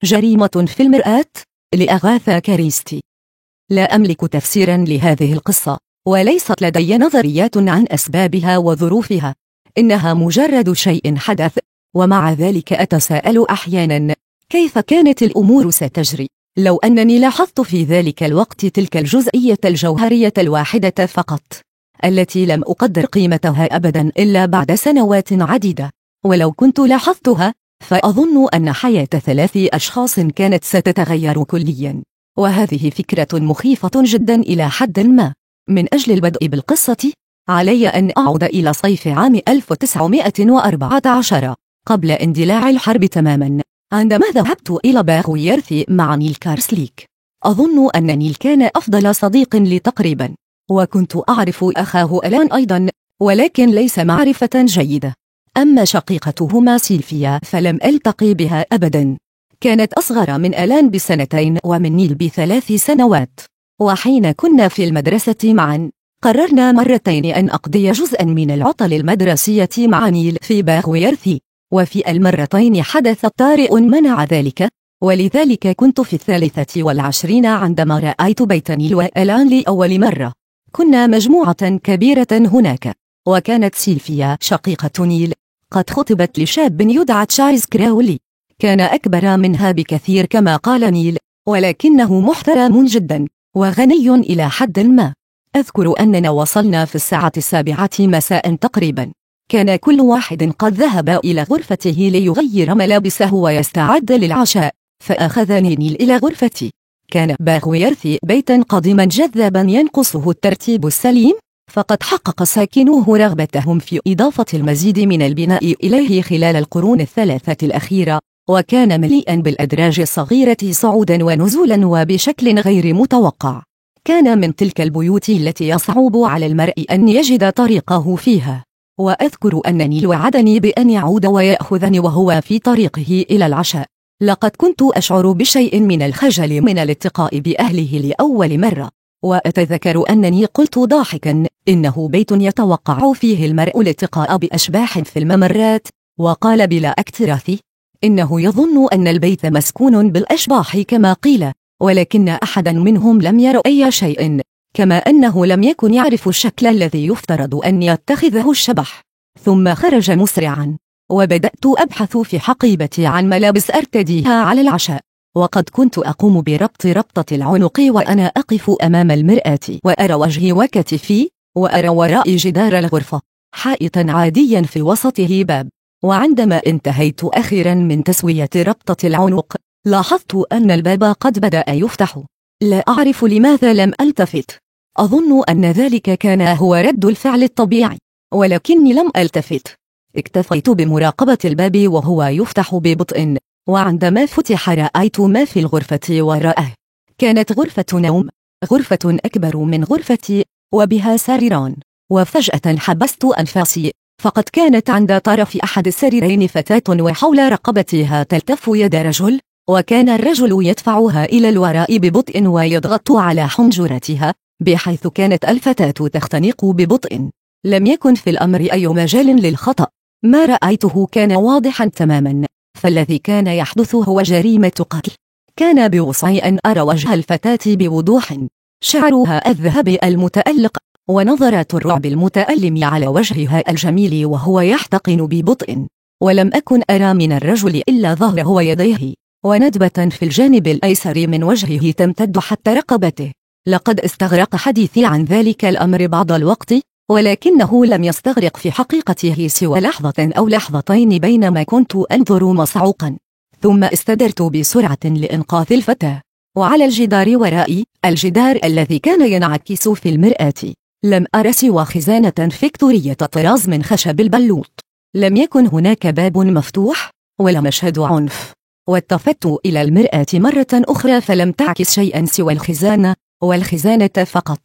جريمة في المرآة لأغاثا كريستي. لا أملك تفسيرا لهذه القصة، وليست لدي نظريات عن أسبابها وظروفها. إنها مجرد شيء حدث، ومع ذلك أتساءل أحيانا كيف كانت الأمور ستجري لو أنني لاحظت في ذلك الوقت تلك الجزئية الجوهرية الواحدة فقط، التي لم أقدر قيمتها أبدا إلا بعد سنوات عديدة. ولو كنت لاحظتها فأظن أن حياة 3 أشخاص كانت ستتغير كليا. وهذه فكرة مخيفة جدا إلى حد ما. من أجل البدء بالقصة علي أن أعود إلى صيف عام 1914 قبل اندلاع الحرب تماما، عندما ذهبت إلى باغويرثي مع نيل كارسليك. أظن أن نيل كان أفضل صديق لي تقريبا، وكنت أعرف أخاه ألان أيضا، ولكن ليس معرفة جيدة. أما شقيقتهما سيلفيا فلم ألتقي بها أبدا. كانت أصغر من ألان ب2 ومن نيل ب3 سنوات. وحين كنا في المدرسة معا قررنا مرتين أن أقضي جزءا من العطل المدرسية مع نيل في باغويرثي، وفي المرتين حدث طارئ منع ذلك، ولذلك كنت في 23 عندما رأيت بيت نيل وألان لأول مرة. كنا مجموعة كبيرة هناك، وكانت سيلفيا شقيقة نيل قد خطبت لشاب يدعى تشارلز كراولي. كان أكبر منها بكثير كما قال نيل، ولكنه محترم جدا وغني إلى حد ما. أذكر أننا وصلنا في الساعة 7 مساء تقريبا. كان كل واحد قد ذهب إلى غرفته ليغير ملابسه ويستعد للعشاء، فأخذني نيل إلى غرفتي. كان باغويرثي بيتا قديما جذابا ينقصه الترتيب السليم، فقد حقق ساكنوه رغبتهم في إضافة المزيد من البناء إليه خلال القرون ال3 الأخيرة، وكان مليئا بالأدراج الصغيرة صعودا ونزولا وبشكل غير متوقع. كان من تلك البيوت التي يصعب على المرء أن يجد طريقه فيها. وأذكر أن نيل وعدني بأن يعود ويأخذني وهو في طريقه إلى العشاء. لقد كنت أشعر بشيء من الخجل من الالتقاء بأهله لأول مرة، وأتذكر أنني قلت ضاحكا إنه بيت يتوقع فيه المرء الالتقاء بأشباح في الممرات، وقال بلا اكتراث إنه يظن أن البيت مسكون بالأشباح كما قيل، ولكن أحدا منهم لم ير أي شيء، كما أنه لم يكن يعرف الشكل الذي يفترض أن يتخذه الشبح. ثم خرج مسرعا، وبدأت أبحث في حقيبتي عن ملابس أرتديها على العشاء. وقد كنت أقوم بربط ربطة العنق وأنا أقف أمام المرآة، وأرى وجهي وكتفي، وأرى وراء جدار الغرفة حائطا عاديا في وسطه باب. وعندما انتهيت أخيرا من تسوية ربطة العنق لاحظت أن الباب قد بدأ يفتح. لا أعرف لماذا لم ألتفت. أظن أن ذلك كان هو رد الفعل الطبيعي، ولكني لم ألتفت. اكتفيت بمراقبة الباب وهو يفتح ببطء، وعندما فتح رأيت ما في الغرفة وراءه. كانت غرفة نوم، غرفة أكبر من غرفتي وبها سريران. وفجأة حبست أنفاسي، فقد كانت عند طرف أحد السريرين فتاة وحول رقبتها تلتف يد رجل، وكان الرجل يدفعها إلى الوراء ببطء ويضغط على حنجرتها، بحيث كانت الفتاة تختنق ببطء. لم يكن في الأمر أي مجال للخطأ. ما رأيته كان واضحا تماما، فالذي كان يحدث هو جريمة قتل. كان بوسعي أن أرى وجه الفتاة بوضوح، شعرها الذهبي المتألق، ونظرات الرعب المتألم على وجهها الجميل وهو يحتقن ببطء. ولم أكن أرى من الرجل إلا ظهره ويديه، وندبة في الجانب الأيسر من وجهه تمتد حتى رقبته. لقد استغرق حديثي عن ذلك الأمر بعض الوقت، ولكنه لم يستغرق في حقيقته سوى لحظة أو لحظتين بينما كنت أنظر مصعوقا. ثم استدرت بسرعة لإنقاذ الفتاة. وعلى الجدار ورائي، الجدار الذي كان ينعكس في المرآة، لم أر سوى خزانة فيكتورية طراز من خشب البلوط. لم يكن هناك باب مفتوح ولا مشهد عنف. والتفت إلى المرآة مرة أخرى فلم تعكس شيئا سوى الخزانة، والخزانة فقط.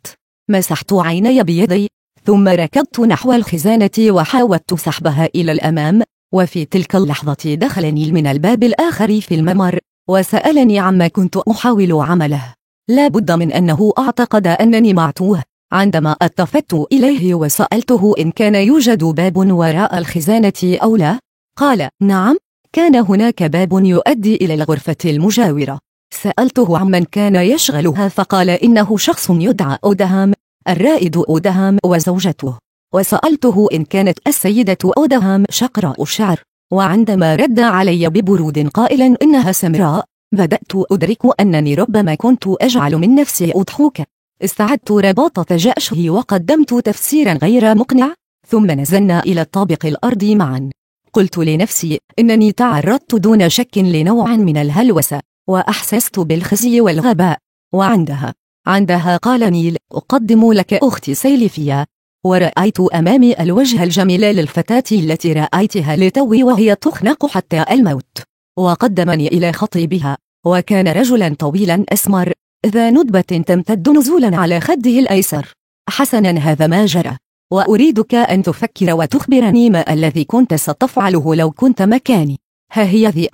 مسحت عيني بيدي، ثم ركضت نحو الخزانة وحاولت سحبها إلى الأمام. وفي تلك اللحظة دخل نيل من الباب الآخر في الممر، وسألني عما كنت أحاول عمله. لا بد من أنه أعتقد أنني معتوه. عندما التفت إليه وسألته إن كان يوجد باب وراء الخزانة أو لا، قال نعم، كان هناك باب يؤدي إلى الغرفة المجاورة. سألته عمن كان يشغلها فقال إنه شخص يدعى أودهام، الرائد أودهام وزوجته. وسألته إن كانت السيدة أودهام شقراء الشعر، وعندما رد علي ببرود قائلا إنها سمراء، بدأت أدرك أنني ربما كنت أجعل من نفسي أضحوك. استعدت رباطة جأشه وقدمت تفسيرا غير مقنع، ثم نزلنا إلى الطابق الأرضي معا. قلت لنفسي إنني تعرضت دون شك لنوع من الهلوسة، وأحسست بالخزي والغباء. وعندها قال نيل: أقدم لك أختي سيلفيا. ورأيت أمامي الوجه الجميل للفتاة التي رأيتها لتوي وهي تخنق حتى الموت. وقدمني إلى خطيبها، وكان رجلا طويلا أسمر ذا ندبة تمتد نزولا على خده الأيسر. حسنا، هذا ما جرى، وأريدك أن تفكر وتخبرني ما الذي كنت ستفعله لو كنت مكاني. ها هي ذي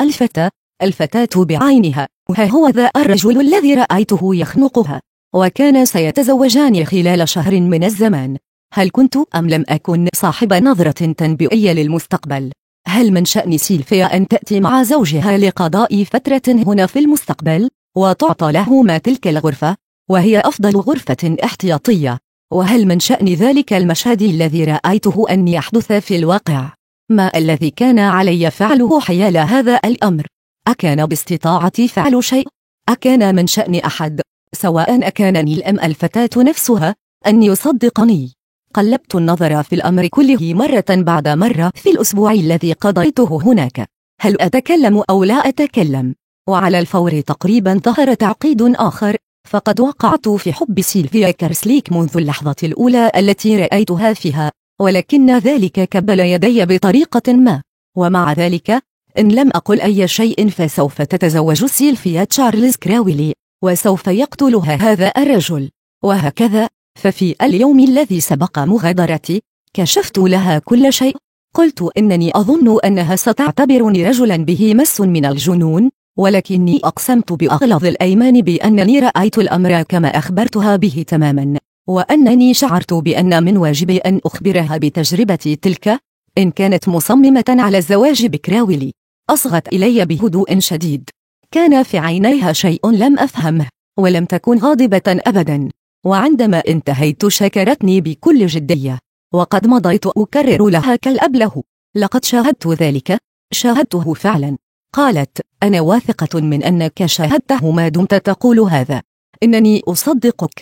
الفتاة بعينها، وها هو ذا الرجل الذي رأيته يخنقها، وكان سيتزوجان خلال شهر من الزمان. هل كنت أم لم أكن صاحب نظرة تنبؤية للمستقبل؟ هل من شأن سيلفيا أن تأتي مع زوجها لقضاء فترة هنا في المستقبل، وتعطى له ما تلك الغرفة، وهي أفضل غرفة احتياطية؟ وهل من شأن ذلك المشهد الذي رأيته أن يحدث في الواقع؟ ما الذي كان علي فعله حيال هذا الأمر؟ أكان باستطاعتي فعل شيء؟ أكان من شأن أحد، سواء أكانني أم الفتاة نفسها، أن يصدقني؟ قلبت النظر في الأمر كله مرة بعد مرة في الأسبوع الذي قضيته هناك. هل أتكلم أو لا أتكلم؟ وعلى الفور تقريبا ظهر تعقيد آخر، فقد وقعت في حب سيلفيا كارسليك منذ اللحظة الأولى التي رأيتها فيها، ولكن ذلك كبل يدي بطريقة ما. ومع ذلك، إن لم أقل أي شيء فسوف تتزوج سيلفيا تشارلز كراويلي، وسوف يقتلها هذا الرجل. وهكذا، ففي اليوم الذي سبق مغادرتي كشفت لها كل شيء. قلت إنني أظن أنها ستعتبرني رجلا به مس من الجنون، ولكني أقسمت بأغلظ الأيمان بأنني رأيت الأمر كما أخبرتها به تماما، وأنني شعرت بأن من واجبي أن أخبرها بتجربتي تلك إن كانت مصممة على الزواج بكراويلي. أصغت إلي بهدوء شديد. كان في عينيها شيء لم أفهمه، ولم تكن غاضبة أبدا. وعندما انتهيت شكرتني بكل جدية، وقد مضيت أكرر لها كالأبله: لقد شاهدت ذلك، شاهدته فعلا. قالت: أنا واثقة من أنك شاهدته ما دمت تقول هذا. إنني أصدقك.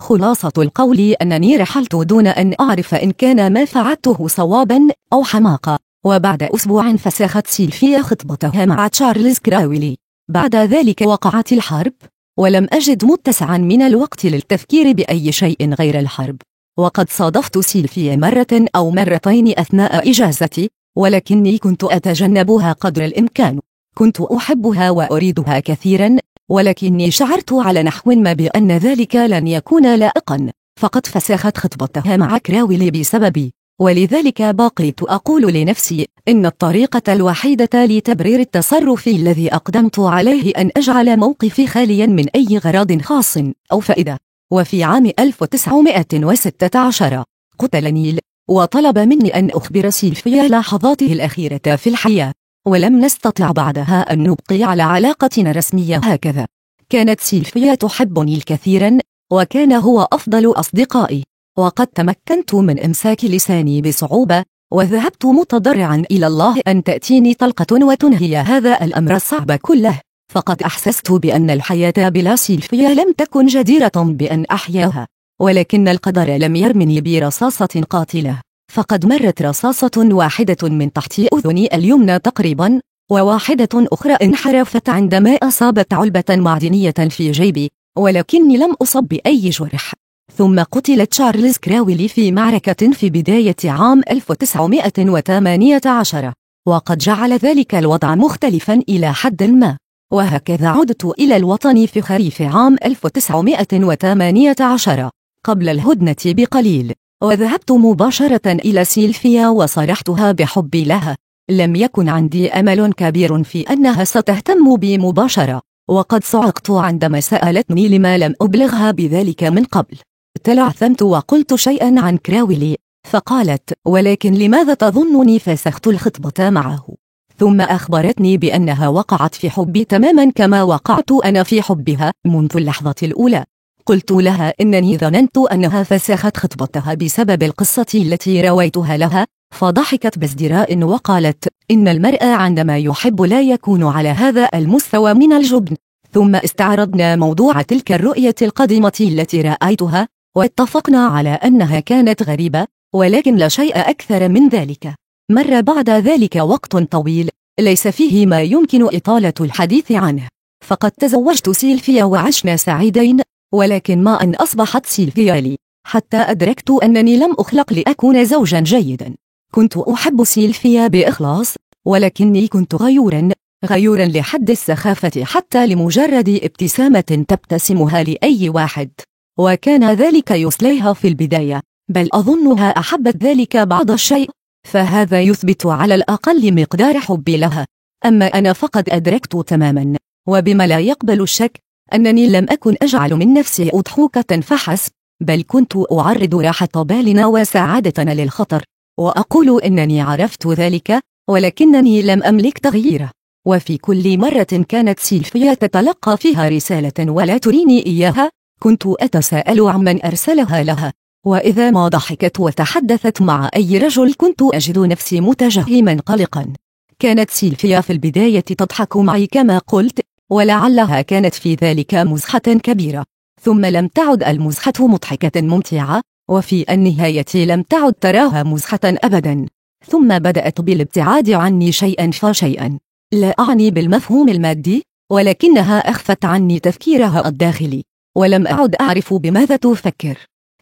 خلاصة القول أنني رحلت دون أن أعرف إن كان ما فعلته صوابا أو حماقة. وبعد أسبوع فسخت سيلفيا خطبتها مع تشارلز كراويلي. بعد ذلك وقعت الحرب، ولم أجد متسعا من الوقت للتفكير بأي شيء غير الحرب. وقد صادفت سيلفيا مرة أو مرتين أثناء إجازتي، ولكني كنت أتجنبها قدر الإمكان. كنت أحبها وأريدها كثيرا، ولكني شعرت على نحو ما بأن ذلك لن يكون لائقا. فقد فسخت خطبتها مع كراويلي بسببي، ولذلك بقيت أقول لنفسي إن الطريقة الوحيدة لتبرير التصرف الذي أقدمت عليه أن أجعل موقفي خاليا من أي غرض خاص أو فائدة. وفي عام 1916 قتل نيل، وطلب مني أن أخبر سيلفيا لحظاته الأخيرة في الحياة، ولم نستطع بعدها أن نبقي على علاقة رسمية هكذا. كانت سيلفيا تحبني الكثيرا، وكان هو أفضل أصدقائي. وقد تمكنت من إمساك لساني بصعوبة، وذهبت متضرعا إلى الله أن تأتيني طلقة وتنهي هذا الأمر الصعب كله. فقد أحسست بأن الحياة بلا سيلفيا لم تكن جديرة بأن أحياها، ولكن القدر لم يرمني برصاصة قاتلة. فقد مرت رصاصة واحدة من تحت أذني اليمنى تقريبا، وواحدة أخرى انحرفت عندما أصابت علبة معدنية في جيبي، ولكني لم أصب بأي جرح. ثم قتل تشارلز كراويلي في معركة في بداية عام 1918، وقد جعل ذلك الوضع مختلفا إلى حد ما. وهكذا عدت إلى الوطن في خريف عام 1918 قبل الهدنة بقليل، وذهبت مباشرة إلى سيلفيا وصرحتها بحبي لها. لم يكن عندي أمل كبير في أنها ستهتم بي مباشرة، وقد صعقت عندما سألتني لما لم أبلغها بذلك من قبل. تلعثمت وقلت شيئا عن كراويلي، فقالت: ولكن لماذا تظنني فسخت الخطبة معه؟ ثم أخبرتني بأنها وقعت في حبي تماما كما وقعت أنا في حبها منذ اللحظة الأولى. قلت لها إنني ظننت أنها فسخت خطبتها بسبب القصة التي رويتها لها، فضحكت بازدراء وقالت: إن المرء عندما يحب لا يكون على هذا المستوى من الجبن. ثم استعرضنا موضوع تلك الرؤية القديمة التي رأيتها، واتفقنا على أنها كانت غريبة، ولكن لا شيء أكثر من ذلك. مر بعد ذلك وقت طويل ليس فيه ما يمكن إطالة الحديث عنه، فقد تزوجت سيلفيا وعشنا سعيدين، ولكن ما أن أصبحت سيلفيا لي حتى أدركت أنني لم أخلق لأكون زوجا جيدا. كنت أحب سيلفيا بإخلاص، ولكني كنت غيورا لحد السخافة حتى لمجرد ابتسامة تبتسمها لأي واحد، وكان ذلك يصليها في البداية، بل أظنها أحبت ذلك بعض الشيء، فهذا يثبت على الأقل مقدار حبي لها. أما أنا فقد أدركت تماما وبما لا يقبل الشك أنني لم أكن أجعل من نفسي أضحوكة فحسب، بل كنت أعرض راحة بالنا وسعادتنا للخطر، وأقول إنني عرفت ذلك ولكنني لم أملك تغييره. وفي كل مرة كانت سيلفيا تتلقى فيها رسالة ولا تريني إياها، كنت أتساءل عمن أرسلها لها، وإذا ما ضحكت وتحدثت مع أي رجل كنت أجد نفسي متجهما قلقا. كانت سيلفيا في البداية تضحك معي كما قلت، ولعلها كانت في ذلك مزحة كبيرة، ثم لم تعد المزحة مضحكة ممتعة، وفي النهاية لم تعد تراها مزحة أبدا، ثم بدأت بالابتعاد عني شيئا فشيئا. لا أعني بالمفهوم المادي، ولكنها أخفت عني تفكيرها الداخلي، ولم أعد أعرف بماذا تفكر.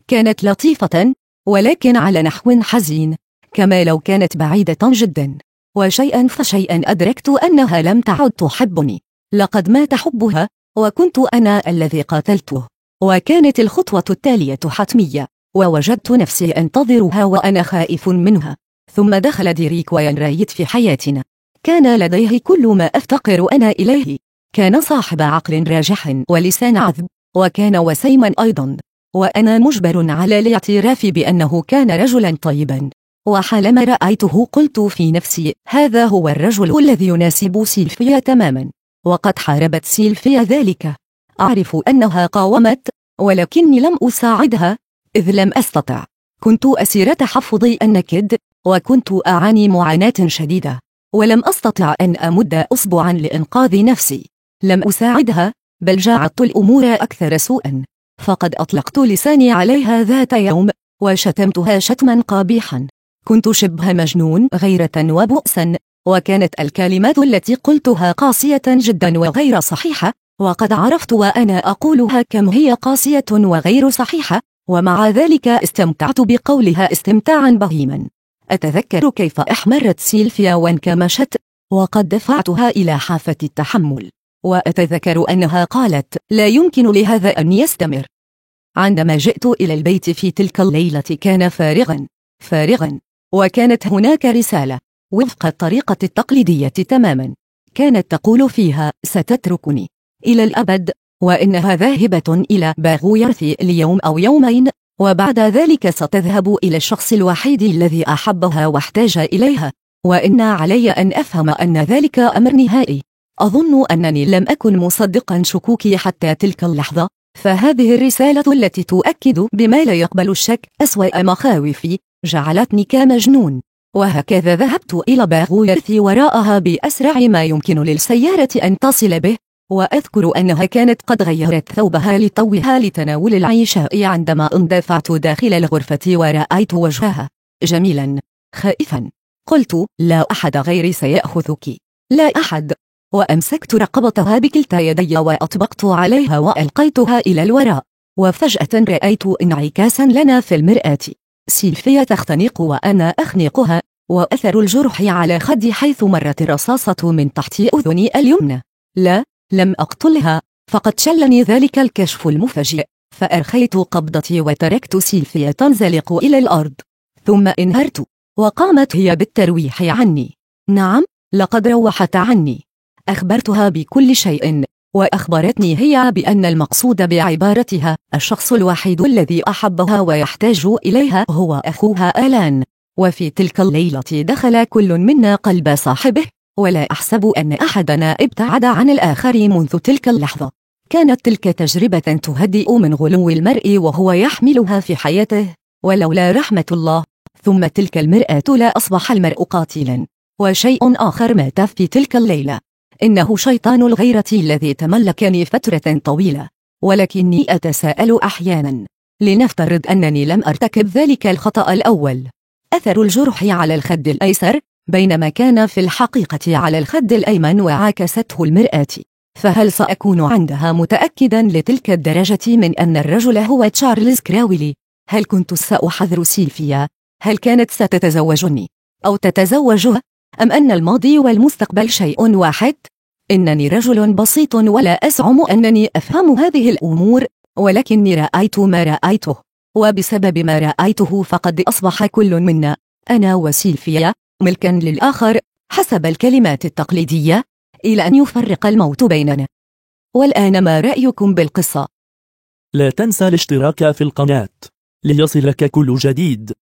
كانت لطيفة، ولكن على نحو حزين، كما لو كانت بعيدة جدا. وشيئا فشيئا أدركت أنها لم تعد تحبني، لقد مات حبها، وكنت أنا الذي قاتلته. وكانت الخطوة التالية حتمية، ووجدت نفسي أنتظرها وأنا خائف منها. ثم دخل ديريك وينرايت في حياتنا. كان لديه كل ما أفتقر أنا إليه، كان صاحب عقل راجح ولسان عذب، وكان وسيما أيضا، وأنا مجبر على الاعتراف بأنه كان رجلا طيبا. وحالما رأيته قلت في نفسي: هذا هو الرجل الذي يناسب سيلفيا تماما. وقد حاربت سيلفيا ذلك. أعرف أنها قاومت، ولكني لم أساعدها، إذ لم أستطع. كنت أسير تحفظي النكد، وكنت أعاني معاناة شديدة، ولم أستطع أن أمد أصبعا لإنقاذ نفسي. لم أساعدها، بل جعلت الأمور أكثر سوءا، فقد أطلقت لساني عليها ذات يوم، وشتمتها شتما قبيحا. كنت شبه مجنون غيرة وبؤسا، وكانت الكلمات التي قلتها قاسية جدا وغير صحيحة، وقد عرفت وأنا أقولها كم هي قاسية وغير صحيحة، ومع ذلك استمتعت بقولها استمتاعا بهيما. أتذكر كيف أحمرت سيلفيا وانكمشت، وقد دفعتها إلى حافة التحمل، وأتذكر أنها قالت: لا يمكن لهذا أن يستمر. عندما جئت إلى البيت في تلك الليلة كان فارغا، وكانت هناك رسالة وفق الطريقة التقليدية تماما، كانت تقول فيها: ستتركني إلى الأبد، وإنها ذاهبة إلى باغويرثي ليوم أو يومين، وبعد ذلك ستذهب إلى الشخص الوحيد الذي أحبها واحتاج إليها، وإن علي أن أفهم أن ذلك أمر نهائي. أظن أنني لم أكن مصدقا شكوكي حتى تلك اللحظة، فهذه الرسالة التي تؤكد بما لا يقبل الشك أسوأ مخاوفي جعلتني كمجنون. وهكذا ذهبت إلى باغويرثي وراءها بأسرع ما يمكن للسيارة أن تصل به، وأذكر أنها كانت قد غيرت ثوبها لطوها لتناول العشاء عندما اندفعت داخل الغرفة ورأيت وجهها جميلا خائفا. قلت: لا أحد غيري سيأخذك، لا أحد. وأمسكت رقبتها بكلتا يدي وأطبقت عليها وألقيتها إلى الوراء، وفجأة رأيت انعكاسا لنا في المرآة، سيلفيا تختنق وأنا أخنقها، وأثر الجرح على خدي حيث مرت الرصاصة من تحت أذني اليمنى. لا، لم أقتلها، فقد شلني ذلك الكشف المفاجئ، فأرخيت قبضتي وتركت سيلفيا تنزلق إلى الأرض، ثم انهرت، وقامت هي بالترويح عني. نعم، لقد روحت عني. أخبرتها بكل شيء، وأخبرتني هي بأن المقصود بعبارتها الشخص الوحيد الذي أحبها ويحتاج إليها هو أخوها آلان. وفي تلك الليلة دخل كل منا قلب صاحبه، ولا أحسب أن أحدنا ابتعد عن الآخر منذ تلك اللحظة. كانت تلك تجربة تهدئ من غلو المرء وهو يحملها في حياته، ولولا رحمة الله ثم تلك المرأة لا أصبح المرء قاتلا. وشيء آخر مات في تلك الليلة، إنه شيطان الغيرة الذي تملكني فترة طويلة، ولكني أتساءل أحيانا، لنفترض أنني لم أرتكب ذلك الخطأ الأول، أثر الجرح على الخد الأيسر بينما كان في الحقيقة على الخد الأيمن وعاكسته المرآة، فهل سأكون عندها متأكدا لتلك الدرجة من أن الرجل هو تشارلز كراولي؟ هل كنت سأحذر سيلفيا؟ هل كانت ستتزوجني أو تتزوجه؟ أم أن الماضي والمستقبل شيء واحد؟ إنني رجل بسيط ولا أزعم أنني أفهم هذه الأمور، ولكني رأيت ما رأيته، وبسبب ما رأيته فقد أصبح كل منا، أنا وسيلفيا، ملكا للآخر حسب الكلمات التقليدية، إلى أن يفرق الموت بيننا. والآن ما رأيكم بالقصة؟ لا تنسى الاشتراك في القناة ليصلك كل جديد.